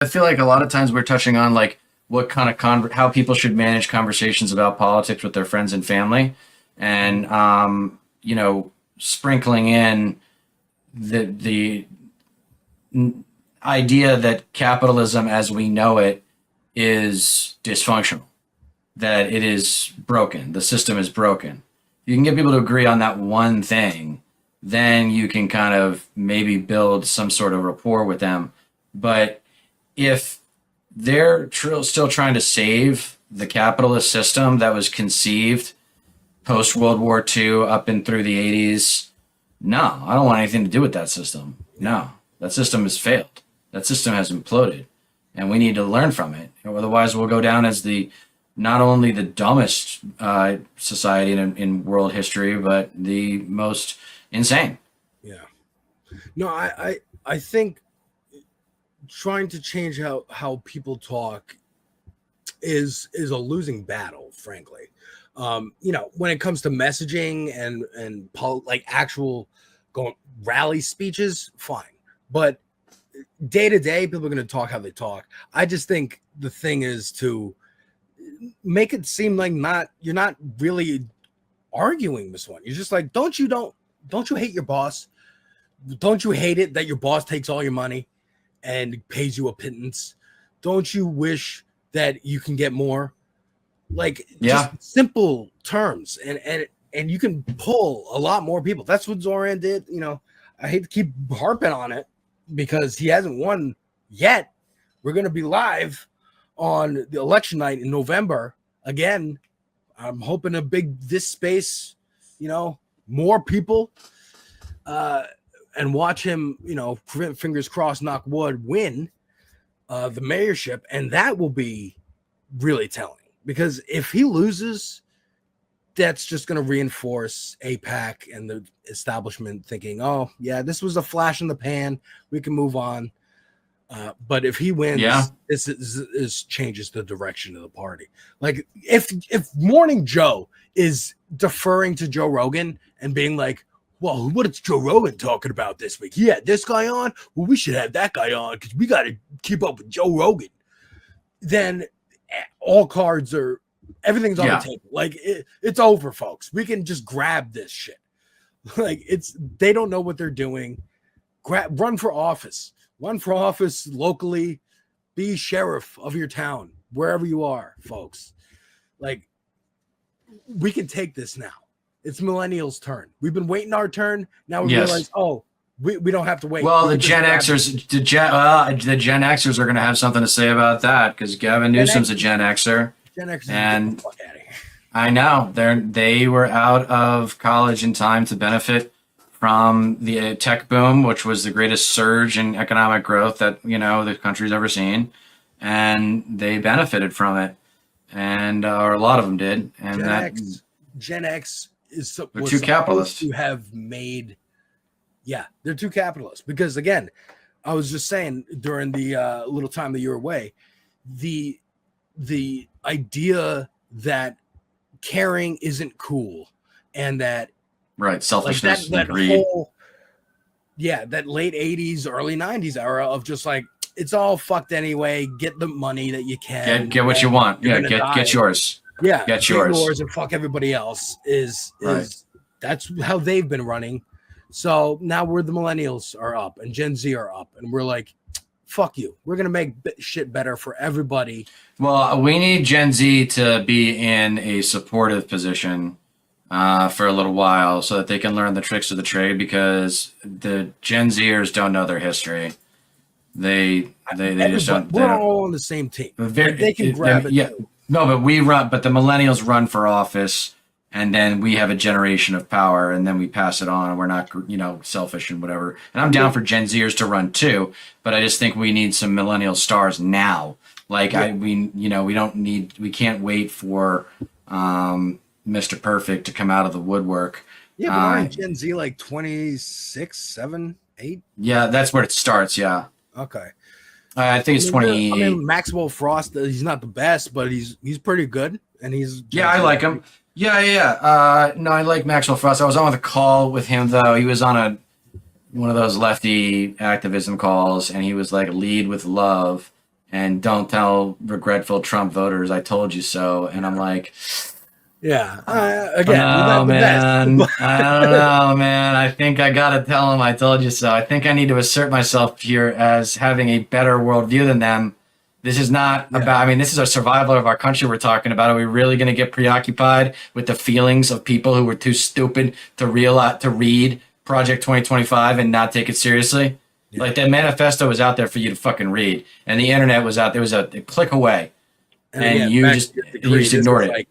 I feel like a lot of times we're touching on like what kind of how people should manage conversations about politics with their friends and family, and sprinkling in the idea that capitalism as we know it is dysfunctional, that it is broken, the system is broken. You can get people to agree on that one thing, then you can kind of maybe build some sort of rapport with them. But if they're still trying to save the capitalist system that was conceived post World War II up and through the 80s, no, I don't want anything to do with that system. No, that system has failed. That system has imploded, and we need to learn from it. Otherwise, we'll go down as the not only the dumbest society in world history, but the most insane. Yeah. No, I think trying to change how people talk is a losing battle, frankly. When it comes to messaging and like actual going rally speeches, fine. But day to day, people are going to talk how they talk. I just think the thing is to make it seem like you're not really arguing this one. You're just like, don't you hate your boss? Don't you hate it that your boss takes all your money and pays you a pittance? Don't you wish that you can get more? Like, just simple terms, and you can pull a lot more people. That's what Zoran did. I hate to keep harping on it because he hasn't won yet. We're going to be live on the election night in November again. I'm hoping a big thisspace, more people, and watch him, fingers crossed, knock wood, win the mayorship, and that will be really telling. Because if he loses, that's just going to reinforce AIPAC and the establishment thinking, oh, yeah, this was a flash in the pan. We can move on. But if he wins, this changes the direction of the party. Like, if Morning Joe is deferring to Joe Rogan and being like, well, what is Joe Rogan talking about this week? He had this guy on. Well, we should have that guy on because we got to keep up with Joe Rogan. Then all cards are, everything's on the table. Like, it's over, folks. We can just grab this shit. Like, they don't know what they're doing. Run for office locally. Be sheriff of your town, wherever you are, folks. Like, we can take this now. It's millennials' turn. We've been waiting our turn. Now we realize, we don't have to wait. Well, the Gen Xers are going to have something to say about that because Gavin Newsom's a Gen Xer. Gen Xers, and get the fuck out of here. I know they were out of college in time to benefit from the tech boom, which was the greatest surge in economic growth that the country's ever seen, and they benefited from it, and or a lot of them did. And Gen X is too capitalist to have made. Yeah, they're too capitalist because, again, I was just saying during the little time that you're away, the idea that caring isn't cool and that selfishness, that greed. That late 80s, early 90s era of just like, it's all fucked anyway. Get the money that you can. Get what you want. Yeah, get yours. Yeah, get yours and fuck everybody else. That's how they've been running. So now we're the millennials are up and Gen Z are up, and we're like, fuck you. We're going to make shit better for everybody. Well, we need Gen Z to be in a supportive position for a little while so that they can learn the tricks of the trade, because the Gen Zers don't know their history. They just don't. We're all on the same team. They can grab it. Yeah. No, but the millennials run for office, and then we have a generation of power, and then we pass it on, and we're not, selfish and whatever. And I'm down for Gen Zers to run too, but I just think we need some millennial stars now. Like, we can't wait for Mr. Perfect to come out of the woodwork. Yeah, but aren't Gen Z like 26, 7, 8? Yeah, that's where it starts. Yeah. Okay. I think it's 20. Maxwell Frost, he's not the best, but he's pretty good, and he's. Yeah, I like him. Yeah. No, I like Maxwell Frost. I was on with a call with him, though. He was on one of those lefty activism calls, and he was like, lead with love. and don't tell regretful Trump voters I told you so. And I'm like, Yeah. Again, oh, we're not the man. best. I don't know, man. I think I gotta tell them I told you so. I think I need to assert myself here as having a better worldview than them. This is not Yeah. about, I mean, this is a survival of our country we're talking about. Are we really going to get preoccupied with the feelings of people who were too stupid to read Project 2025 and not take it seriously? Yeah. Like, that manifesto was out there for you to fucking read, and the internet was out there. It was a click away, and again, you back just to your degree, ignored it.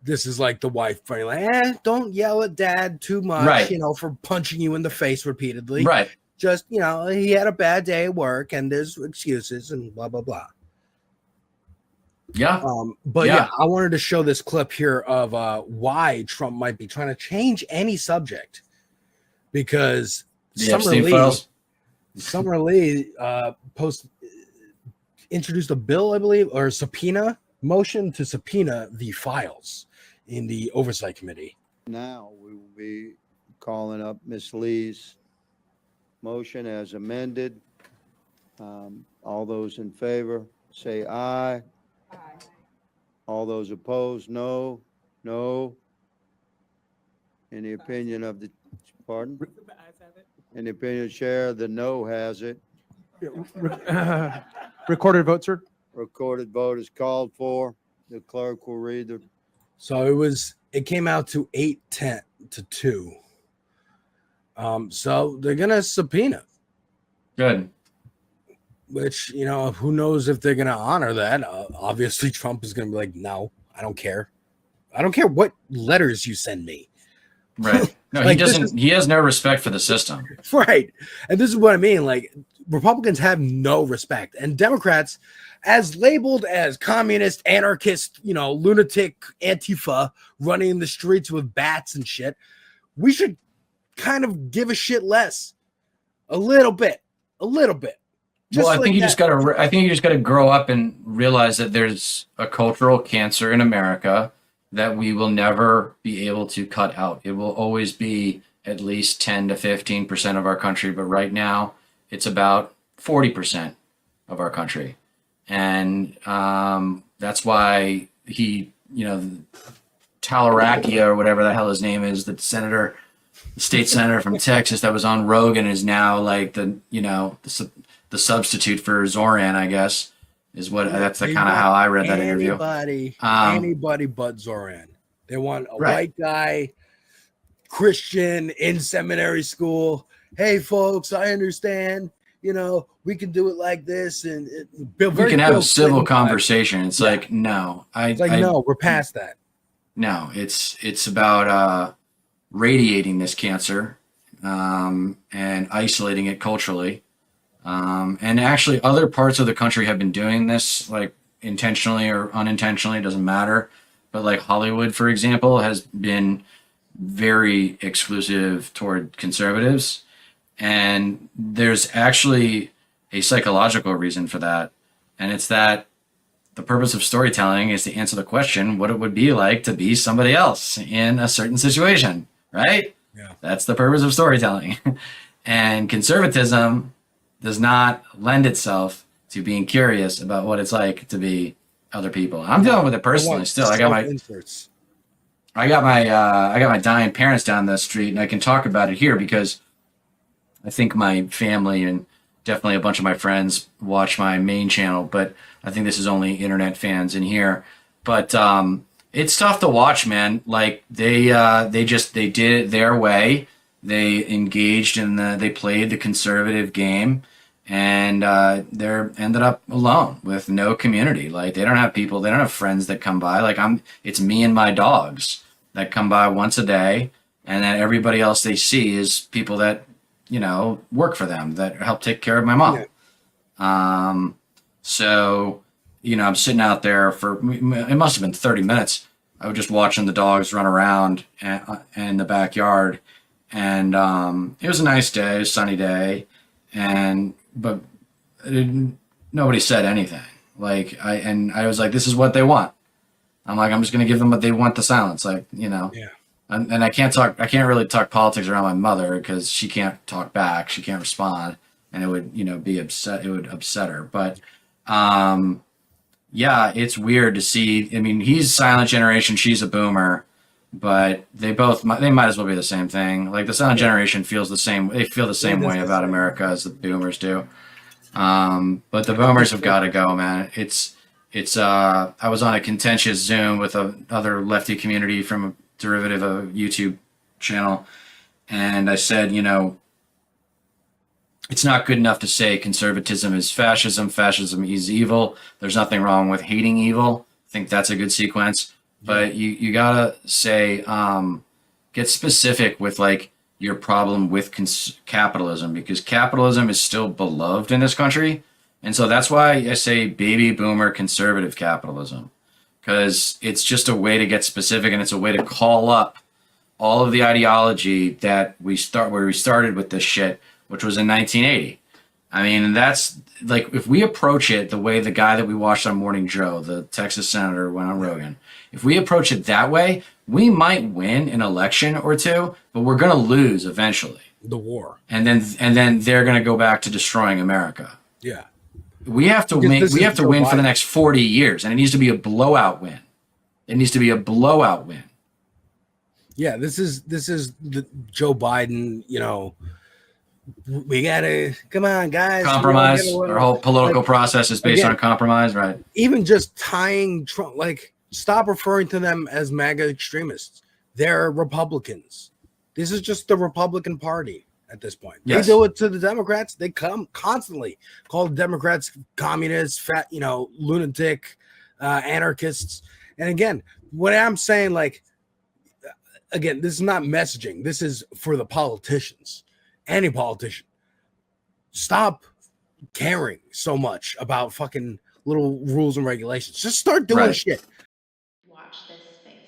This is like the wife funny, like, don't yell at dad too much, Right. for punching you in the face repeatedly. Right. Just, he had a bad day at work and there's excuses and blah, blah, blah. Yeah. But Yeah. I wanted to show this clip here of why Trump might be trying to change any subject, because The Epstein files. Summer Lee introduced a bill, I believe, or a subpoena motion to subpoena the files in the Oversight Committee. Now we will be calling up Ms. Lee's motion as amended. All those in favor, say aye. Aye. All those opposed, no. No. In the opinion of the, pardon? In the opinion of the chair, the no has it. Recorded vote, sir. Recorded vote is called for. The clerk will read the, So it came out to 8-10 to 2. So they're gonna subpoena, Good. which, who knows if they're gonna honor that. Obviously Trump is gonna be like, no, I don't care what letters you send me. Right. No, Like, he doesn't. He has no respect for the system. Right. And this is what I mean. Like, Republicans have no respect, and Democrats, as labeled as communist, anarchist, lunatic Antifa running the streets with bats and shit, we should kind of give a shit less. A little bit. Well, I think you just gotta. I think you just gotta grow up and realize that there's a cultural cancer in America that we will never be able to cut out. It will always be at least 10 to 15% of our country, but right now it's about 40% of our country, and that's why he, Talarakia or whatever the hell his name is, the state senator from Texas that was on Rogan is now like the substitute for Zoran, I guess, is what that's the kind of how I read that interview. Anybody but Zoran. They want a white guy, Christian in seminary school. Hey, folks, I understand. We can do it like this, and We can have a civil conversation. It's like, no, no, we're past that. No, it's about radiating this cancer and isolating it culturally. And actually, other parts of the country have been doing this, like intentionally or unintentionally, it doesn't matter. But like Hollywood, for example, has been very exclusive toward conservatives. And there's actually a psychological reason for that. And it's that the purpose of storytelling is to answer the question what it would be like to be somebody else in a certain situation, right? Yeah. That's the purpose of storytelling. And conservatism does not lend itself to being curious about what it's like to be other people. I'm dealing with it personally still. I got my dying parents down the street, and I can talk about it here because I think my family and definitely a bunch of my friends watch my main channel, but I think this is only internet fans in here. But it's tough to watch, man. Like they did it their way. They engaged they played the conservative game, and they're ended up alone with no community. Like they don't have people, they don't have friends that come by. Like it's me and my dogs that come by once a day, and then everybody else they see is people that work for them, that help take care of my mom. Yeah. So I'm sitting out there for, it must have been 30 minutes. I was just watching the dogs run around in the backyard. And it was a nice day, a sunny day. But nobody said anything. I was like, this is what they want. I'm like, I'm just going to give them what they want, the silence. Yeah. And I can't really talk politics around my mother because she can't talk back. She can't respond. And it would, be upset. It would upset her. But Yeah, it's weird to see. I mean, he's silent generation, she's a boomer, but they might as well be the same thing. Like the silent generation feels the same. They feel the same way about America as the boomers do. But the boomers have got to go, man. I was on a contentious Zoom with another lefty community from a derivative of a YouTube channel, and I said, it's not good enough to say conservatism is fascism, fascism is evil. There's nothing wrong with hating evil. I think that's a good sequence. But you gotta say, get specific with like your problem with capitalism, because capitalism is still beloved in this country. And so that's why I say baby boomer conservative capitalism, because it's just a way to get specific, and it's a way to call up all of the ideology that where we started with this shit, which was in 1980. I mean, that's like, if we approach it the way the guy that we watched on Morning Joe, the Texas senator, went on Rogan, if we approach it that way, we might win an election or two, but we're going to lose eventually. The war. And then they're going to go back to destroying America. Yeah. We have to win. We have to win for the next 40 years, and it needs to be a blowout win. It needs to be a blowout win. Yeah, this is the Joe Biden, we gotta, come on, guys. Compromise. Our whole political process is based on compromise, right? Even just tying Trump, like, stop referring to them as MAGA extremists. They're Republicans. This is just the Republican Party at this point. Yes. They do it to the Democrats. They come constantly call the Democrats communists, fat, lunatic, anarchists. And again, what I'm saying, like, again, this is not messaging. This is for the politicians. Any politician. Stop caring so much about fucking little rules and regulations. Just start doing shit. Watch this space.